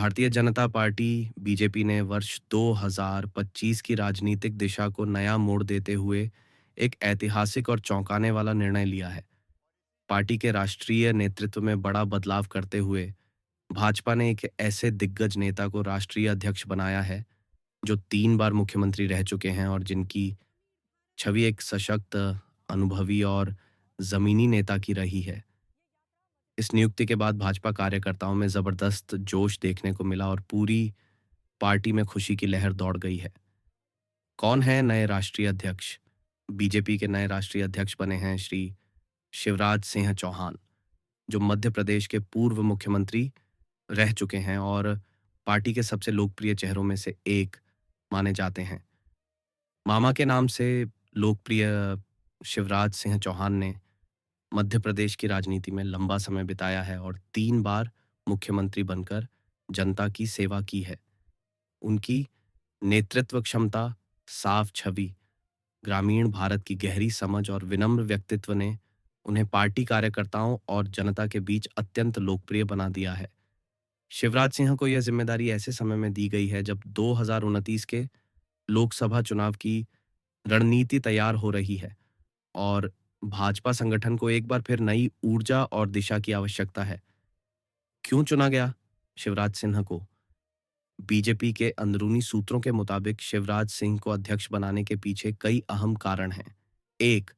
Bharatiya Janata party BJP ने वर्ष 2025 की राजनीतिक दिशा को नया मोड़ देते हुए एक ऐतिहासिक और चौंकाने वाला निर्णय लिया है। पार्टी के राष्ट्रीय नेतृत्व में बड़ा बदलाव करते हुए भाजपा ने एक ऐसे दिग्गज नेता को राष्ट्रीय अध्यक्ष बनाया है जो 3 बार मुख्यमंत्री रह चुके हैं और जिनकी छवि एक सशक्त, अनुभवी और जमीनी नेता की रही है। इस नियुक्ति के बाद भाजपा कार्यकर्ताओं में जबरदस्त जोश देखने को मिला और पूरी पार्टी में खुशी की लहर दौड़ गई है। कौन है नए राष्ट्रीय अध्यक्ष? बीजेपी के नए राष्ट्रीय अध्यक्ष बने हैं श्री शिवराज सिंह चौहान, जो मध्य प्रदेश के पूर्व मुख्यमंत्री रह चुके हैं और पार्टी के सबसे लोकप्रिय चेहरों में से एक माने जाते हैं। मामा के नाम से लोकप्रिय शिवराज सिंह चौहान ने मध्य प्रदेश की राजनीति में लंबा समय बिताया है और 3 बार मुख्यमंत्री बनकर जनता की सेवा की है। उनकी नेतृत्व क्षमता, साफ छवि, ग्रामीण भारत की गहरी समझ और विनम्र व्यक्तित्व ने उन्हें पार्टी कार्यकर्ताओं और जनता के बीच अत्यंत लोकप्रिय बना दिया है। शिवराज सिंह को यह जिम्मेदारी ऐसे समय में दी गई है जब 2029 के लोकसभा चुनाव की रणनीति तैयार हो रही है और भाजपा संगठन को एक बार फिर नई ऊर्जा और दिशा की आवश्यकता है। क्यों चुना गया शिवराज सिन्हा को? बीजेपी के अंदरूनी सूत्रों के मुताबिक शिवराज सिंह को अध्यक्ष बनाने के पीछे कई अहम कारण हैं। एक,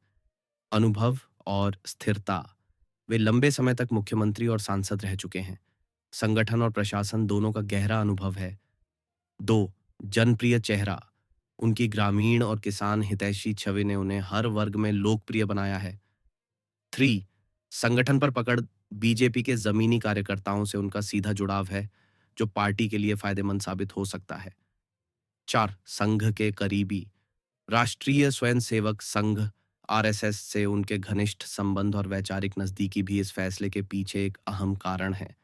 अनुभव और स्थिरता। वे लंबे समय तक मुख्यमंत्री और सांसद रह चुके हैं। संगठन और प्रशासन दोनों का गहरा अनुभव है। दो, जनप्रिय चेहरा। उनकी ग्रामीण और किसान हितैषी छवि ने उन्हें हर वर्ग में लोकप्रिय बनाया है। थ्री, संगठन पर पकड़। बीजेपी के जमीनी कार्यकर्ताओं से उनका सीधा जुड़ाव है, जो पार्टी के लिए फायदेमंद साबित हो सकता है। चार, संघ के करीबी। राष्ट्रीय स्वयंसेवक संघ आरएसएस से उनके घनिष्ठ संबंध और वैचारिक नजदीकी भी इस फैसले के पीछे एक अहम कारण है।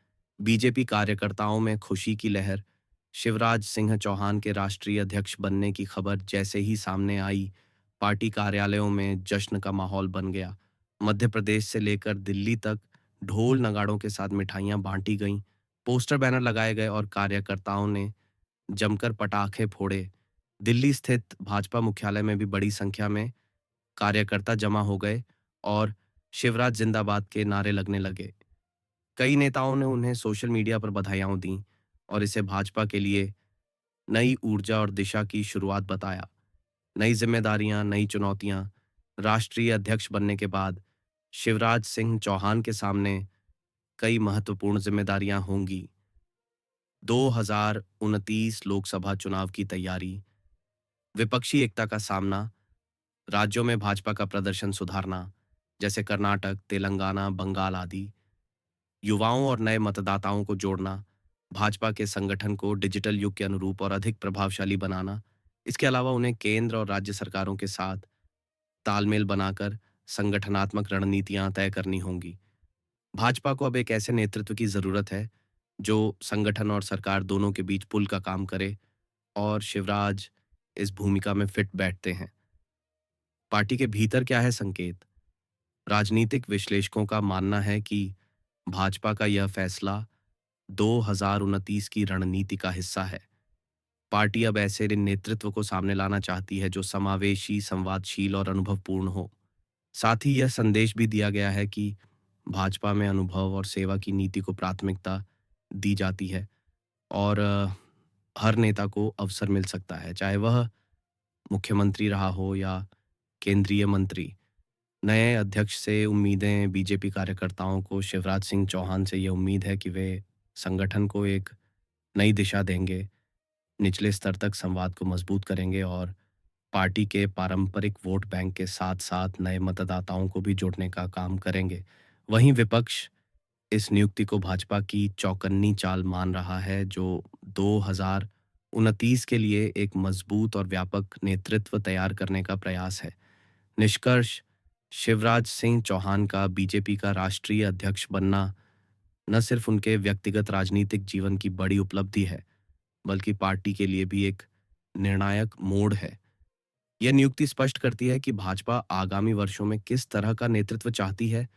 बीजेपी कार्यकर्ताओं में खुशी की लहर। शिवराज सिंह चौहान के राष्ट्रीय अध्यक्ष बनने की खबर जैसे ही सामने आई, पार्टी कार्यालयों में जश्न का माहौल बन गया। मध्य प्रदेश से लेकर दिल्ली तक ढोल नगाड़ों के साथ मिठाइयां बांटी गईं, पोस्टर बैनर लगाए गए और कार्यकर्ताओं ने जमकर पटाखे फोड़े। दिल्ली स्थित भाजपा मुख्यालय में भी बड़ी संख्या में कार्यकर्ता जमा हो गए और शिवराज जिंदाबाद के नारे लगने लगे। कई नेताओं ने उन्हें सोशल मीडिया पर बधाइयां दी और इसे भाजपा के लिए नई ऊर्जा और दिशा की शुरुआत बताया। नई जिम्मेदारियां, नई चुनौतियां। राष्ट्रीय अध्यक्ष बनने के बाद शिवराज सिंह चौहान के सामने कई महत्वपूर्ण जिम्मेदारियां होंगी। 2029 लोकसभा चुनाव की तैयारी, विपक्षी एकता का सामना, राज्यों में भाजपा का प्रदर्शन सुधारना, जैसे कर्नाटक, तेलंगाना, बंगाल आदि, युवाओं और नए मतदाताओं को जोड़ना, भाजपा के संगठन को डिजिटल युग के अनुरूप और अधिक प्रभावशाली बनाना। इसके अलावा उन्हें केंद्र और राज्य सरकारों के साथ तालमेल बनाकर संगठनात्मक रणनीतियां तय करनी होंगी। भाजपा को अब एक ऐसे नेतृत्व की जरूरत है जो संगठन और सरकार दोनों के बीच पुल का काम करे और शिवराज इस भूमिका में फिट बैठते हैं। पार्टी के भीतर क्या है संकेत? राजनीतिक विश्लेषकों का मानना है कि भाजपा का यह फैसला 2029 की रणनीति का हिस्सा है। पार्टी अब ऐसे नेतृत्व को सामने लाना चाहती है जो समावेशी, संवादशील और अनुभवपूर्ण हो। साथ ही यह संदेश भी दिया गया है कि भाजपा में अनुभव और सेवा की नीति को प्राथमिकता दी जाती है और हर नेता को अवसर मिल सकता है, चाहे वह मुख्यमंत्री रहा हो या केंद्रीय मंत्री। नए अध्यक्ष से उम्मीदें। बीजेपी कार्यकर्ताओं को शिवराज सिंह चौहान से ये उम्मीद है कि वे संगठन को एक नई दिशा देंगे, निचले स्तर तक संवाद को मजबूत करेंगे और पार्टी के पारंपरिक वोट बैंक के साथ साथ नए मतदाताओं को भी जोड़ने का काम करेंगे। वहीं विपक्ष इस नियुक्ति को भाजपा की चौकन्नी चाल मान रहा है, जो 2029 के लिए एक मजबूत और व्यापक नेतृत्व तैयार करने का प्रयास है। निष्कर्ष, शिवराज सिंह चौहान का बीजेपी का राष्ट्रीय अध्यक्ष बनना न सिर्फ उनके व्यक्तिगत राजनीतिक जीवन की बड़ी उपलब्धि है, बल्कि पार्टी के लिए भी एक निर्णायक मोड़ है। यह नियुक्ति स्पष्ट करती है कि भाजपा आगामी वर्षों में किस तरह का नेतृत्व चाहती है,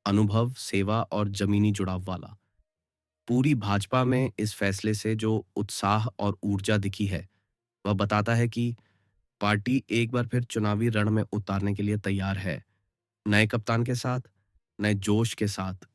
अनुभव, सेवा और जमीनी जुड़ाव वाला। पूरी भाजपा में इस फैसले से जो उत्साह और ऊर्जा दिखी है, वह बताता है कि पार्टी एक बार फिर चुनावी रण में उतारने के लिए तैयार है। नए कप्तान के साथ, नए जोश के साथ